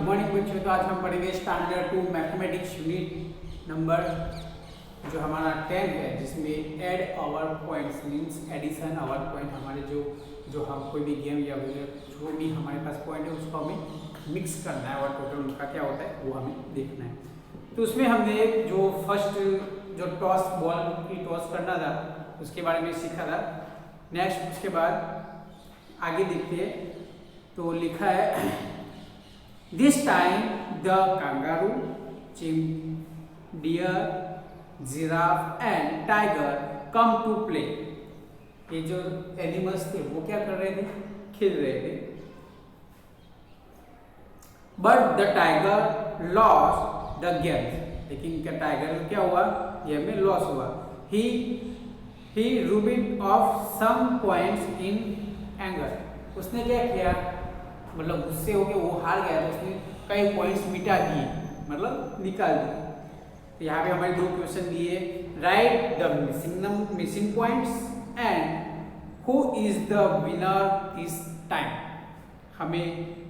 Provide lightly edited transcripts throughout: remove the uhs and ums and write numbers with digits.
Morning बच्चों। तो आज हम पढ़ेंगे स्टैंडर्ड 2 मैथमेटिक्स यूनिट नंबर जो हमारा 10 है, जिसमें add our points means addition our point. हमारे जो हम कोई भी गेम या जो भी हमारे पास पॉइंट है उसको हमें मिक्स करना है और टोटल उनका क्या होता है वो हमें देखना है। तो उसमें हमने जो फर्स्ट जो टॉस बॉल की टॉस करना था उसके बारे में सीखा था। नेक्स्ट उसके बाद आगे देखते हैं तो लिखा है this time the kangaroo, chimp, deer, giraffe and tiger come to play. ये जो एनिमल्स थे वो क्या कर रहे थे, खेल रहे थे। But the tiger lost the game, लेकिन क्या टाइगर क्या हुआ, गेम में लॉस हुआ। He rubbed off some points in anger, उसने क्या किया, मतलब गुस्से होकर वो हार गया तो उसने कई पॉइंट्स मिटा दिए, मतलब निकाल दिए। तो यहाँ पे हमारे दो क्वेश्चन दिए, right the missing points and who is the winner this time. हमें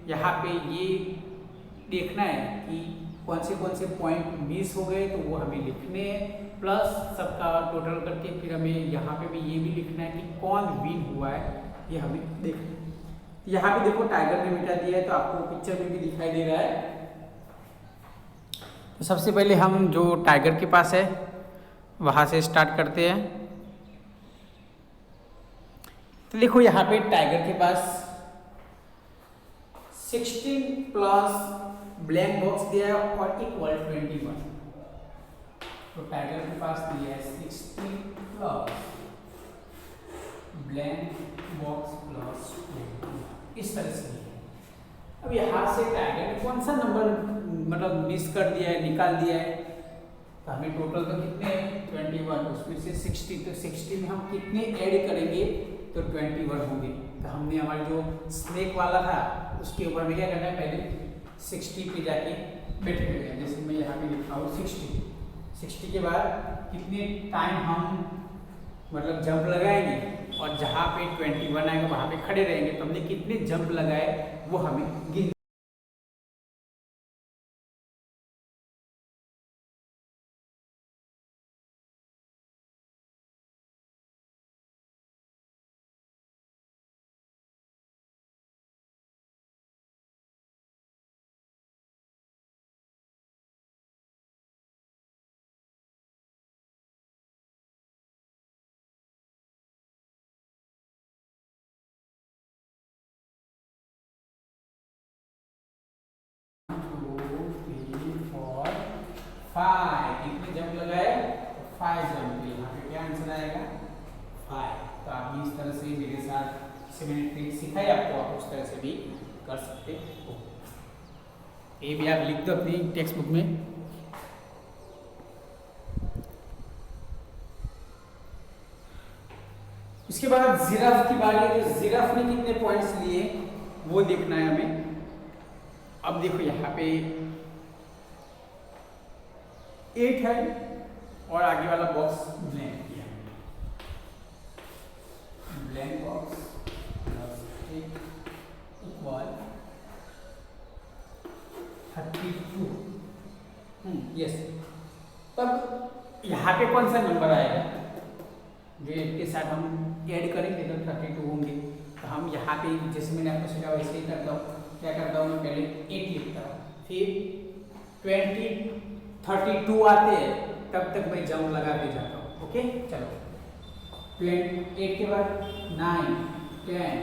यहाँ पे ये देखना है कि कौन से पॉइंट मिस हो गए तो वो हमें लिखने हैं, प्लस सबका टोटल करके फिर हमें यहाँ पे भी ये भी लिखना है कि कौन विन हुआ है, ये हमें देखना है। यहाँ पे देखो टाइगर ने मिटा दिया है तो आपको पिक्चर में भी दिखाई दे रहा है। तो सबसे पहले हम जो टाइगर के पास है वहाँ से स्टार्ट करते हैं। तो देखो यहाँ पे टाइगर के पास 16 प्लस ब्लैंक बॉक्स दिया है और इक्वल 21। तो टाइगर के पास दिया है 16 प्लस ब्लैंक बॉक्स प्लस 21, इस तरह से। अब यहाँ से टाइगर ने कौन सा नंबर मतलब मिस कर दिया है, निकाल दिया है, तो हमें टोटल तो कितने 21, उसमें से 60, तो 60 में हम कितने ऐड करेंगे तो 21 होंगे। तो हमने हमारे जो स्नेक वाला था उसके ऊपर हमें क्या करना है, पहले 60 पे जाके बैठे हुए हैं। जैसे मैं यहाँ पे लिखा हूँ 60 के बाद कितने टाइम हम मतलब जंप लगाएंगे और जहाँ पे 21 आएगा वहाँ पे खड़े रहेंगे। तो हमने कितने जंप लगाए वो हमें गिन। कितने जंप लगाए, 5 जंप। यहाँ पे क्या आंसर आएगा 5। तो आप भी इस तरह से मेरे साथ सिमेट्रिक सिखाई आपको, आप उस तरह से भी कर सकते हो। ये भी आप लिख दो अपनी टेक्स्ट बुक में। उसके बाद जिराफ की बारी है, तो जिराफ ने कितने पॉइंट्स लिए वो देखना है हमें। अब देखो यहाँ पे 8 है और आगे वाला बॉक्स ब्लैंक किया, ब्लैंक बॉक्स इक्वल 32। यस। तब यहाँ पे कौन सा नंबर आएगा जो 8 के साथ हम ऐड करेंगे तो 32 होंगे। तो हम यहाँ पे जैसे मैंने आपको सिखाया वैसे ही करता हूँ। क्या करता हूँ, मैं पहले 8 लिखता हूँ, फिर 32 आते हैं तब तक मैं जंप लगाते जाता हूँ। ओके चलो, 8 के बाद 9, 10,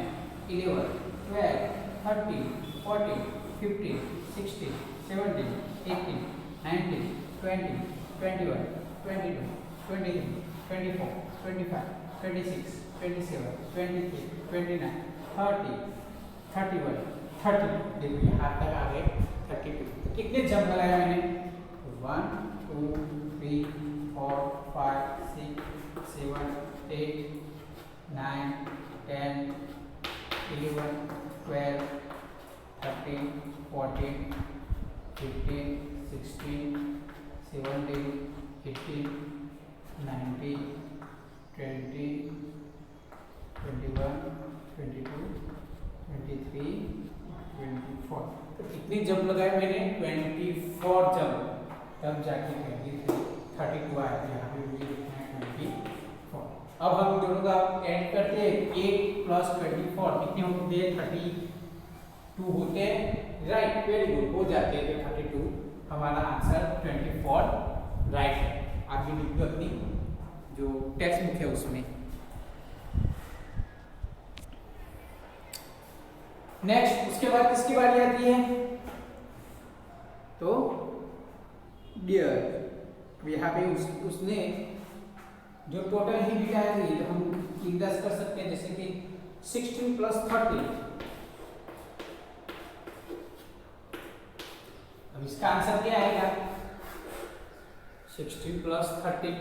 11, 12, 13, 14, 15, 16, 17, 18, 19, 20, 21, 22, 23, 24, 25, 26, 27, 23, 29, 30, 31, 30। देखो यहाँ तक आ गए 32। कितने जंप लगाया मैंने, 1, 2, 3, 4, 5, 6, 7, 8, 9, 10, 11, 12, 13, 14, 15, 16, 17, 18, 19, 20, 21, 22, 23, 24। तो कितने जंप लगाए मैंने? 24 जंप, तब जाके 32 आया। यहाँ पे मुझे लिखना है 24। अब हम दोनों का ऐड करते हैं, 8 + 24 कितने होते हैं? 32 होते हैं, राइट। वेरी गुड, हो जाते हैं। तो 32 हमारा आंसर 24 राइट है। आप भी लिख दो अपनी जो टेक्स्ट बुक है उसमें। नेक्स्ट, उसके बाद किसकी बारी आती है? तो डियर। यहाँ पे उसने जो टोटल ही बिटाया है, तो हम इंडेक्स कर सकते हैं, जैसे कि 16 + 30। अब इसका आंसर क्या आएगा? 16 + 30।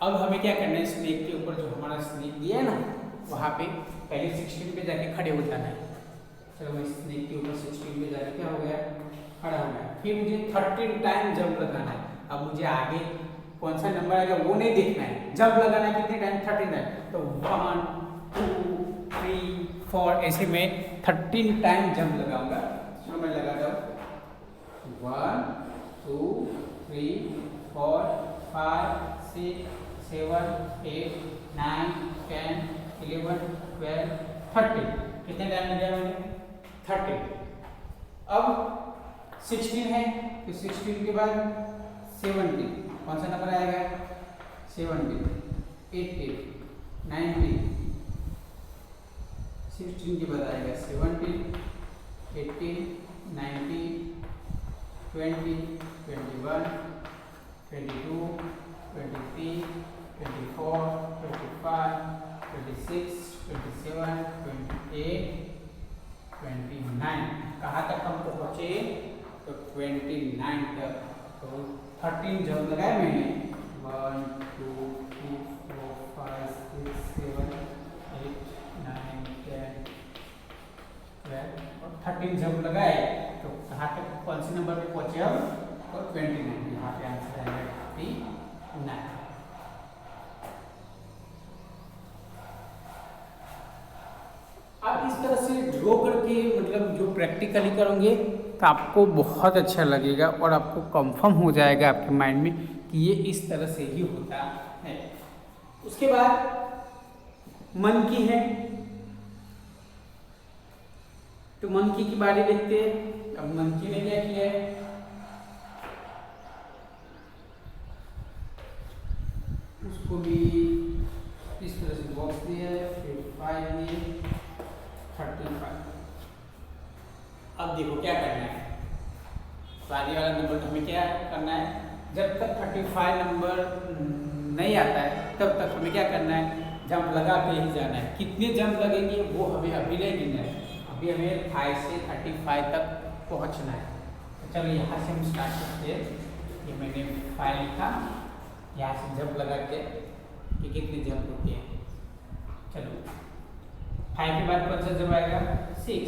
अब हमें क्या करना है? स्नेक के ऊपर जो हमारा स्नेक दिया है ना, वहां पे पहले 16 पे जाके खड़े हो जाना है। चलो मैं स्नेक के ऊपर 16 पे जाके क्या हो गया? खड़ा हो गया। फिर मुझे 13 टाइम जंप लगाना है। अब मुझे आगे कौन सा नंबर आएगा वो नहीं देखना है, जंप लगाना है कितने टाइम? 13 टाइम। तो 1 2 3 4 ऐसे में 13 टाइम जंप लगाऊंगा। चलो मैं लगाता हूँ। 1 2 3 4 5 6 7 8 9 10 11 12 13। कितने टाइम लगाया मैंने? 13। अब 16 है, तो 16 के बाद 17, कौन सा नंबर आएगा? 17 18 19। 16 के बाद आएगा 17 18 19 20 21 22 23 24 25 26 27 28 29। कहाँ तक हम पहुँचे? तो 29 तक। तो 13 जंप लगाए मैंने। 1 2 3 4 5 6 7 8 9 10 12 और 13 जंप लगाए। तो कहाँ तक, कौन से नंबर पे पहुँचे हम? तो 29। यहाँ पे आंसर आएगा 29। आप इस तरह से ड्रॉ करके, मतलब जो प्रैक्टिकली करोगे तो आपको बहुत अच्छा लगेगा और आपको कंफर्म हो जाएगा आपके माइंड में कि ये इस तरह से ही होता है। उसके बाद मंकी है, तो मंकी की बारी देखते हैं। अब मंकी ने क्या किया है? उसको भी इस तरह से बॉक्स दिया है, फिर 5 दिए, 35। अब देखो क्या करना है। आगे वाला नंबर तो हमें क्या करना है? जब तक 35 नंबर नहीं आता है तब तक हमें क्या करना है? जंप लगा के ही जाना है। कितने जंप लगेंगे वो हमें अभी नहीं गिनना है। अभी हमें 5 से 35 तक पहुंचना है। तो चलो यहाँ से हम स्टार्ट करते हैं। ये मैंने 5 लिखा, यहाँ से जंप लगा के कि कितने जंप होते हैं। चलो 5 के बाद कौन सा जंप आएगा? 6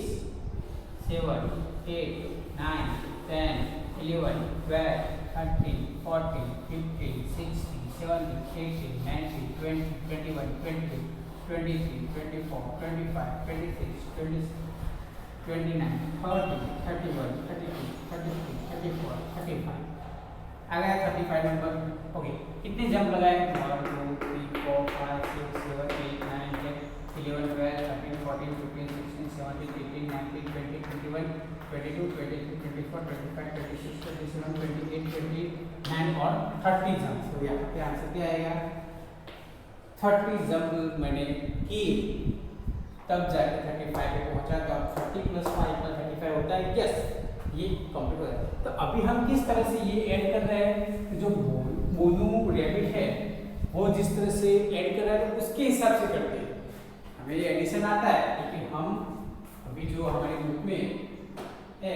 7 8 9 10 11 12 13 14 15 16 17 18 19 20 21 22 23 24 25 26 27 29 30 31 32 33 34 35। आ गया 35 नंबर। ओके, कितने जंप लगाए? 1 2 3 4 5 6 7 8 9 10 11 12 13 14 15 16 17 18 19 20 21 22 23 24 25 26 27 28 29 और 30 जंप। तो यहाँ पे आंसर क्या आएगा? 30 जंप मैंने की, तब जाके 35 पे पहुंचा। तो अब 30 + 5 = 35 होता है। यस, ये कंप्लीट हो जाता है। तो अभी हम किस तरह से ये ऐड कर रहे हैं? जो मोनू रैबिट है वो जिस तरह से ऐड कर रहा है तो उसके हिसाब से करते हैं। हमें ये एडिशन आता है, लेकिन हम अभी जो हमारे ग्रुप में है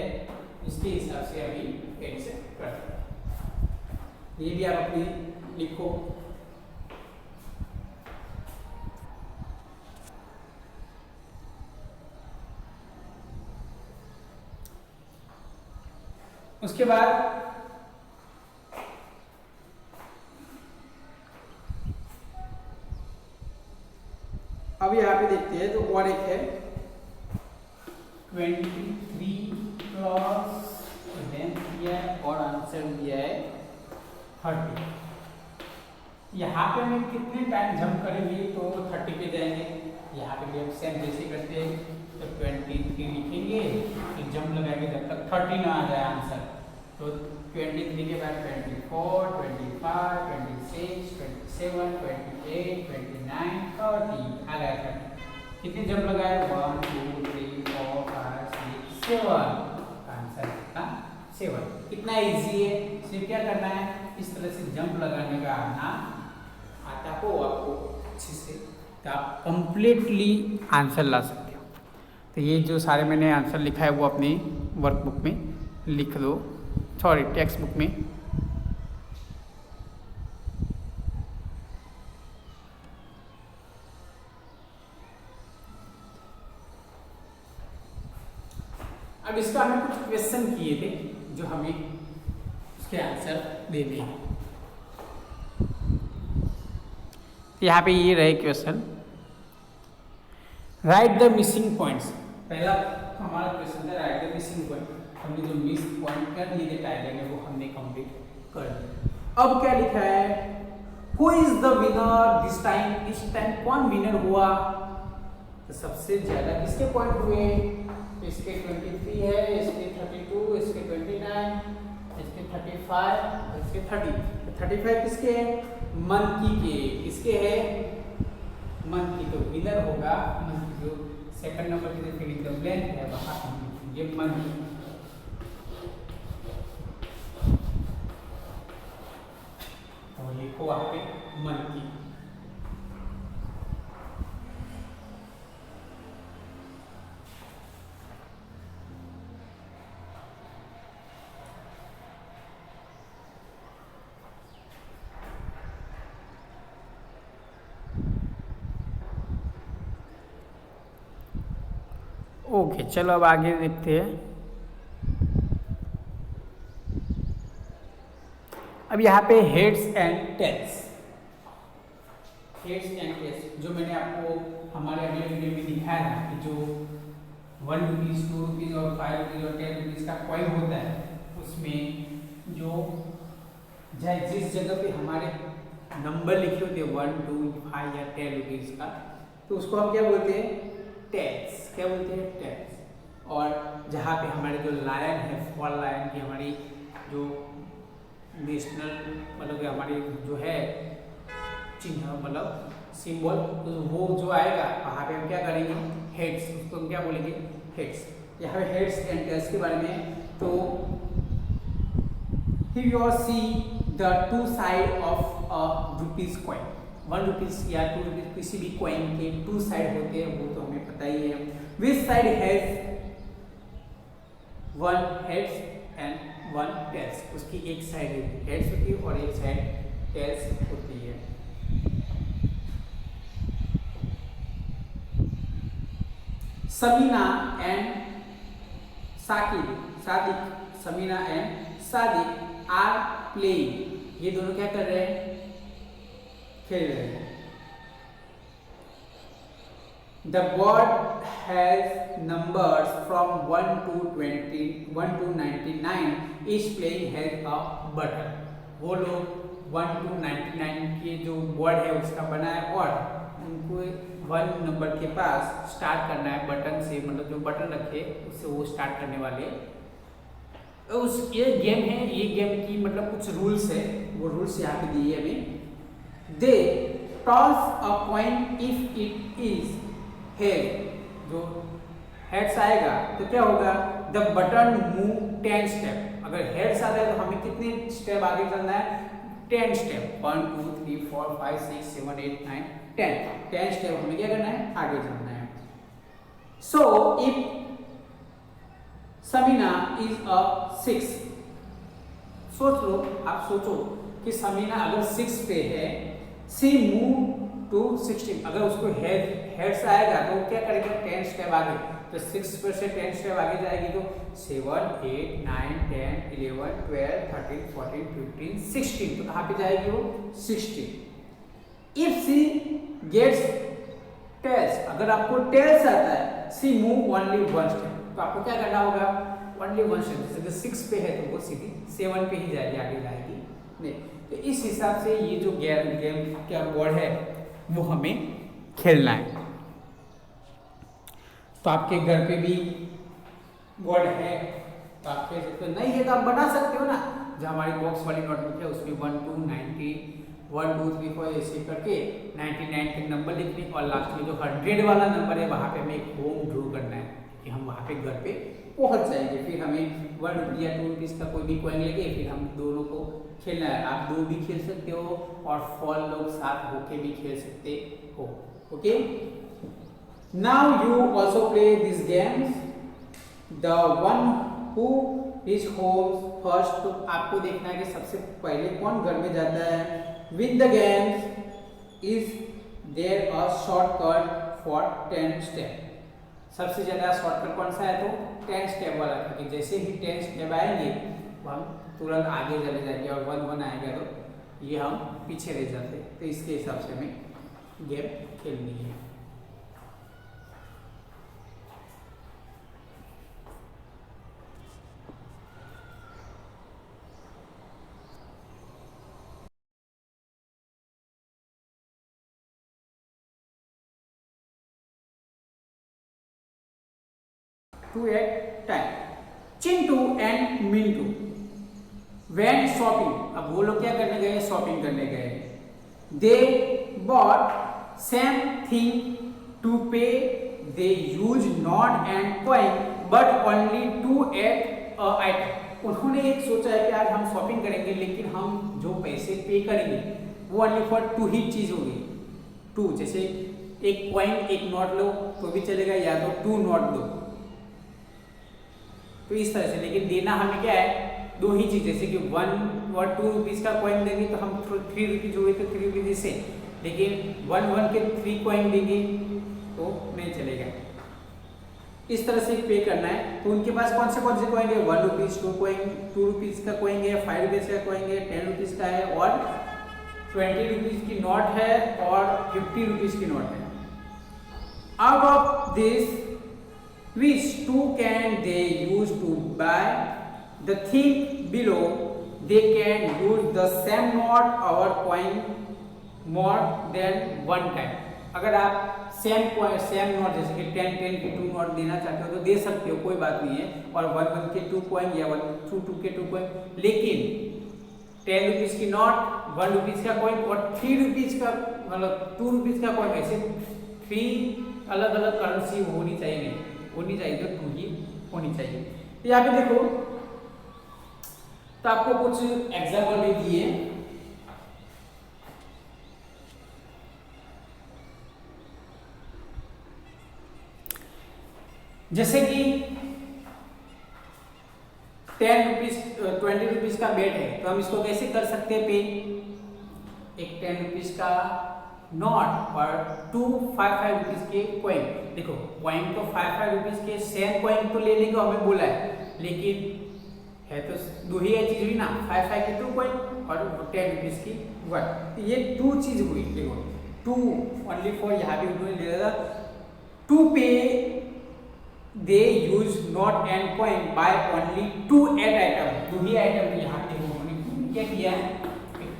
उसके हिसाब से अभी एडिशन करते हैं। ये भी आप अपनी लिखो। उसके बाद अब यहाँ पे देखते हैं, तो और एक है 23 प्लस लेंथ दिया है और आंसर दिया है 30। यहाँ पे हम कितने टाइम जंप करेंगे तो 30 पे जाएंगे। यहाँ पे भी हम सेम जैसे करते हैं, तो 23 लिखेंगे, फिर जंप लगाएंगे जब तक 30 ना आ जाए आंसर। तो 23 के बाद 24, 25, 26, 27, 28, 29, 30 आ गया 30। कितने जंप लगाए? 1 2 3 4 5 6 7। आंसर कितना? 7। कितना इजी है। सिर्फ क्या करना है, इस तरह से जंप लगाने का आना आता हो आपको अच्छे से, तो आप कंप्लीटली आंसर ला सकते हो। तो ये जो सारे मैंने आंसर लिखा है वो अपनी वर्कबुक में लिख दो, सॉरी टेक्स्ट बुक में। अब इसका हमें कुछ क्वेश्चन किए थे जो हमें उसके आंसर देने हैं। यहाँ पे ये रहे question, right the missing points. पहला हमारा क्वेश्चन था राइट द मिसिंग पॉइंट। हमने जो मिस पॉइंट कर लिए थे टाइगर में वो हमने कंप्लीट कर दिया। अब क्या लिखा है, who is the winner this time. इस टाइम कौन विनर हुआ? तो सबसे ज्यादा किसके पॉइंट हुए? इसके 23 है, इसके 32, इसके 29, इसके 35, इसके 30। तो 35 किसके है? मंकी के। किसके है? मंकी। तो विनर होगा मंकी। जो सेकंड नंबर की जो फिलिंग द ब्लैंक है वहां हम लिखेंगे मंकी। तो लिखो वहां पे मंकी। ओके चलो अब आगे देखते हैं। अब यहाँ पे heads and tails. Heads and tails जो मैंने आपको हमारे अगले वीडियो में दिखाया था कि जो 1 रुपीज़ 2 रुपीज़ और 5 रुपीज़ और 10 रुपीज़ का कॉइन होता है, उसमें जो जिस जगह पे हमारे नंबर लिखे होते हैं 1 2 5 या 10 रुपीज़ का, तो उसको हम क्या बोलते हैं? टेल्स। क्या बोलते हैं? टेल्स। और जहाँ पे हमारे जो लायन है, फॉल लायन की हमारी जो नेशनल मतलब हमारी जो है चिन्ह मतलब सिंबल, तो वो जो आएगा वहाँ पे हम क्या करेंगे? हेड्स। उसको हम क्या बोलेंगे? हेड्स। यहाँ पे हेड्स एंड टेल्स के बारे में, तो here you see the two side of a rupees coin। 1 rupees या 2 रुपीज़ किसी भी कॉइन के 2 साइड होते हैं, वो तो हमें पता ही है। Which side has 1 heads and 1 tails. उसकी एक साइड हेड्स होती है और एक साइड टेल्स होती है। Samina and Sadiq Samina and Sadiq are playing. ये दोनों क्या कर रहे हैं? खेल रहे हैं। The board has numbers from 1 to 20, 1 to 99. Each playing has a button। वो लोग 1 to 99 के जो बोर्ड है उसका बना है और उनको 1 नंबर के पास स्टार्ट करना है बटन से, मतलब जो बटन रखे उससे वो स्टार्ट करने वाले। उस ये गेम है, ये गेम की मतलब कुछ रूल्स है, वो रूल्स यहाँ पे दिए हमें। They toss a coin if it is head। जो हेड्स आएगा तो क्या होगा? The button move 10 step. अगर हेड्स आता है तो हमें कितने स्टेप आगे चलना है? 10 स्टेप। 1 2 3 4 5 6 7 8 9 10 स्टेप हमें क्या करना है? आगे चलना है। So if Samina is a 6, सोच लो, आप सोचो कि समीना अगर 6 पे है, सी मूव टू 16। अगर उसको हेड्स आएगा तो क्या करेगा? 10 स्टेप आगे। तो 6 पर से 10 स्टेप आगे जाएगी तो 7 8 9 10 11 12 13 14 15 16। तो कहाँ पे जाएगी वो? 16। इफ सी गेट्स टेल्स, अगर आपको टेल्स आता है, सी मूव ओनली 1 स्टेप। तो आपको क्या करना होगा, ओनली वन स्टेप, जैसे 6 पे है तो वो सीधी 7 पे ही जाएगी, आगे जाएगी नहीं। तो इस हिसाब से ये जो गेम क्या बोर्ड है वो हमें खेलना है। तो आपके घर पे भी बोर्ड है तो आप खेल सकते हो, नहीं है तो आप बना सकते हो ना। जो हमारी बॉक्स वाली नोटबुक है उसमें 1 2 90 1 2 3 4 ऐसे करके 99 के नंबर लिखने, और लास्ट में जो 100 वाला नंबर है वहाँ पे हमें एक होम ड्रॉ करना है कि हम वहाँ पे घर पे पहुँच जाएंगे। फिर हमें 1 रुपये या 2 रुपीज़ का कोई भी कॉइन लेके फिर हम दोनों को खेलना है। आप 2 भी खेल सकते हो और 4 लोग साथ होके भी खेल सकते हो। Okay, now you also play this games, the one who is home first. तो आपको देखना है कि सबसे पहले कौन घर में जाता है। Win the games is there a shortcut for 10 step. सबसे ज़्यादा शॉर्टकट कौन सा है, तो 10 स्टेप वाला, क्योंकि जैसे ही 10 स्टेप आएंगे हम तुरंत आगे चले जाएंगे, और 1 1 आएगा तो ये हम पीछे रह जाते हैं। तो इसके हिसाब से हमें गेम खेलनी है। Two at time, Chintu and Mintu went shopping. अब वो लोग क्या करने गए, शॉपिंग करने गए। They bought same thing to pay, they use note and coin but only two at item. उन्होंने एक सोचा है कि आज हम शॉपिंग करेंगे लेकिन हम जो पैसे पे करेंगे वो ओनली फॉर 2 ही चीज होगी। 2 जैसे एक कॉइन एक नोट लो तो भी चलेगा, या तो 2 नोट दो, तो इस तरह से। लेकिन देना हमें क्या है, 2 ही चीज, जैसे कि 1 और 2 रुपीज का कॉइन देंगे तो हम 3 रुपीज हुए तो 3 रुपीज से, लेकिन 1 1 के 3 कॉइन देंगे तो नहीं चलेगा। इस तरह से पे करना है। तो उनके पास कौन से कॉइन है, 1 रुपीज 2 रुपीज का कॉइन है, 5 रुपीज का कॉइन है, 10 रुपीज का है, और 20 रुपीज की नोट है, और 50 रुपीज की नोट है। Out of this which 2 can they use to buy the thing below, they can use the same note or coin more than 1 time। अगर आप सेम नोट जैसे कि 10 की 2 नोट देना चाहते हो तो दे सकते हो, कोई बात नहीं है, और 1 1 के 2 कॉइन या 2 के 2 कॉइन। लेकिन 10 रुपीज की नोट, 1 रुपीज का कॉइन और 3 रुपीज का, मतलब 2 रुपीज का कॉइन, ऐसे 3 अलग अलग करेंसी होनी चाहिए, नहीं होनी चाहिए तो 2 ही होनी चाहिए। तो यहाँ पे देखो, तो आपको कुछ एग्जाम्पल भी दिए। जैसे कि 10 रुपीज 20 रुपीज का बेट है तो हम इसको कैसे कर सकते हैं पे। एक 10 रुपीज का नोट और 2 5 रुपीज के कॉइन। देखो कॉइन तो 5 रुपीज के सेम कॉइन तो ले लेंगे, हमें बोला है, लेकिन है तो 2 ही चीज हुई ना, 5 के 2 कॉइन और 10 रुपीज की 1। तो ये 2 चीज हुई। देखो 2 ओनली फॉर, यहाँ पे उन्होंने ले लिया 2 pay they use note and coin buy only 2 at item. 2 ही आइटम में यहाँ पे उन्होंने क्या किया है,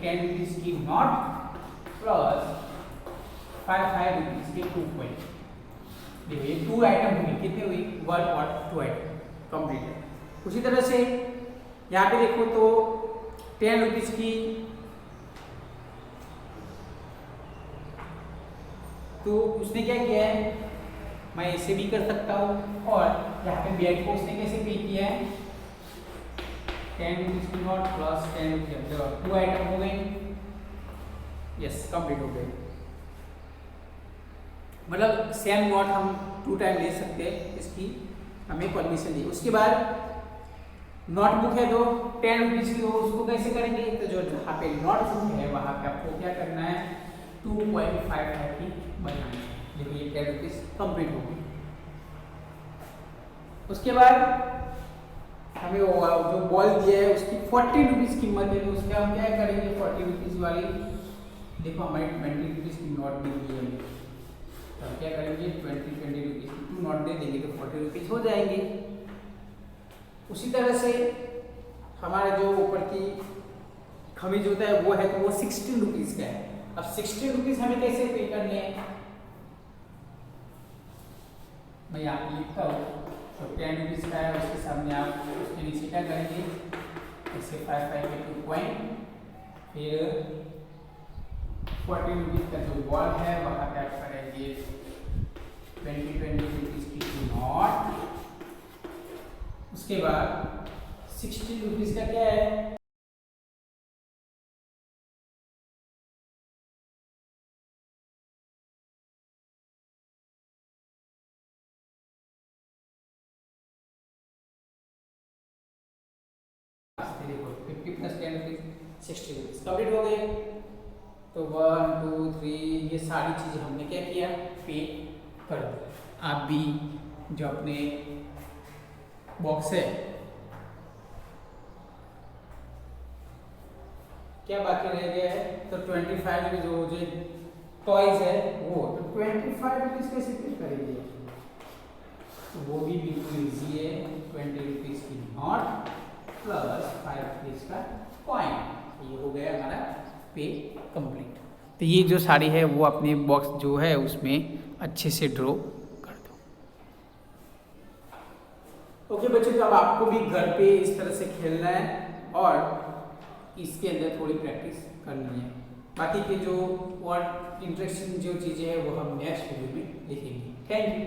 10 रुपीज की नोट प्लस 5 रुपीज के 2 कॉइन। देखो ये 2 आइटम हुई, कितनी हुई, 1 और 2 आइटम कंप्लीट है। उसी तरह से यहाँ पे देखो तो 10 रुपीज की, तो उसने क्या किया है, मैं ऐसे भी कर सकता हूँ, और यहाँ पे बेट को उसने कैसे पे किया है, 10 रुपीज की नोट प्लस 10 रुपीज, 2 आइटम हो गए, यस कंप्लीट हो गए। मतलब सेम नोट हम 2 टाइम ले सकते हैं, इसकी हमें परमिशन दी। उसके बाद नोटबुक है तो 10 रुपीज की, उसको कैसे करेंगे, तो जो जहाँ पे नोटबुक है वहाँ पे आपको क्या करना है, 2.55 की बनानी है। देखो ये 10 रुपीज कंप्लीट हो गई। उसके बाद हमें वो जो बॉल दिया है उसकी 40 रुपीज कीमत है, तो उसके हम क्या करेंगे, 40 रुपीज वाली, देखो हमारी 20 रुपीज की नोट दी हुई है, तो हम क्या करेंगे 20 रुपीज़ की 2 नोट दे देंगे तो 40 रुपीज़ हो जाएंगे। उसी तरह से हमारा जो ऊपर की खमीज होता है वो है तो वो 16 रुपीज़ का है। अब 16 रुपीज़ हमें कैसे पे करने हैं, मैं यहाँ पे लिखता हूँ। तो 10 रुपीज़ का है, उसके सामने आप उसके नीचे क्या करेंगे, ऐसे 5 के 2 पॉइंट, फिर 40 रुपीज़ का जो वॉल है वहाँ पे आप करेंगे 20 रुपीज़ की 2 नोट। उसके बाद 16 रुपीज़ का क्या है, देखो 50 प्लस 10 रुपीज़ 60 रुपीज़ कंप्लीट हो गए। तो 1 2 3 ये सारी चीज़ें हमने क्या किया, पे कर दिया। आप भी जो अपने बॉक्स है क्या बाकी रह गया है, तो 25 रुपीज़ जो टॉयज है वो, तो 25 रुपीज़ कैसे पे करेंगे, तो वो भी बिल्कुल ईजी है। 20 रुपीज़ की नोट प्लस 5 रुपीज़ का कॉइन, ये हो गया हमारा पे कंप्लीट। तो ये जो साड़ी है वो अपने बॉक्स जो है उसमें अच्छे से ड्रॉ कर दो। ओके बच्चों, तो अब आपको भी घर पे इस तरह से खेलना है और इसके अंदर थोड़ी प्रैक्टिस करनी है। बाकी के जो और इंटरेस्टिंग जो चीज़ें हैं वो हम नेक्स्ट वीडियो में देखेंगे। Thank you.